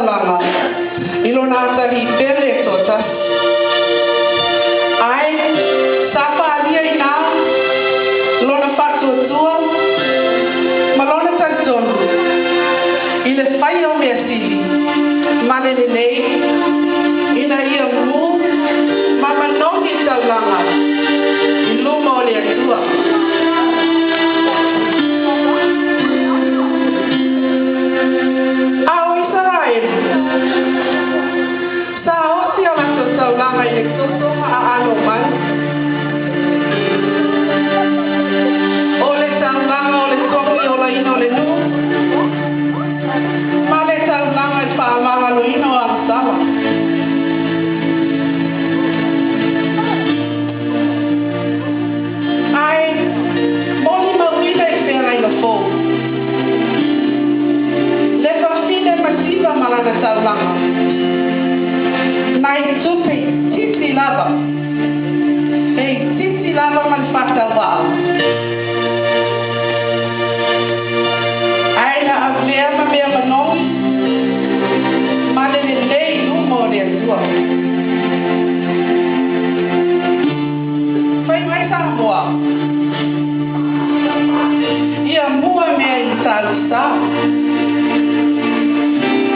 saulanga. Ilona atari pele tota. Ai, sapa alia ina. Lona patu tua. Malona tantonu. Ile fai o mea sili. Mane nei. Ina ia mu. Mama nongi saulanga. Iluma o lea tua. Saulanga i tutunga a anoman. Ole saulanga ole kongi ola ino le nu. Male saulanga i paamanga lo ino a sama. Ai, moni mawina i pera i la fo. Le fafine masiva malana saulanga. Nai tupi, titi lava. Ei, titi lava man fata wao. Aina a vea ma mea manongi. Mane ne lei numo rea tua. Fai mai Samoa. Ia mua mea i salisa.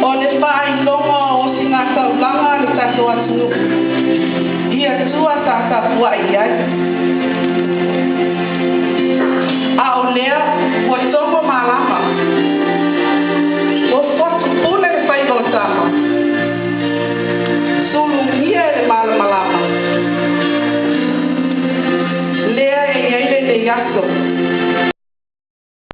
O le whai longa o singa saulanga le tato atu. Ia tua tata puai ai. A o lea, o tomo malama. O fotu pune le whai lo sama. Sulu ia le malama. Lea e eile le yato.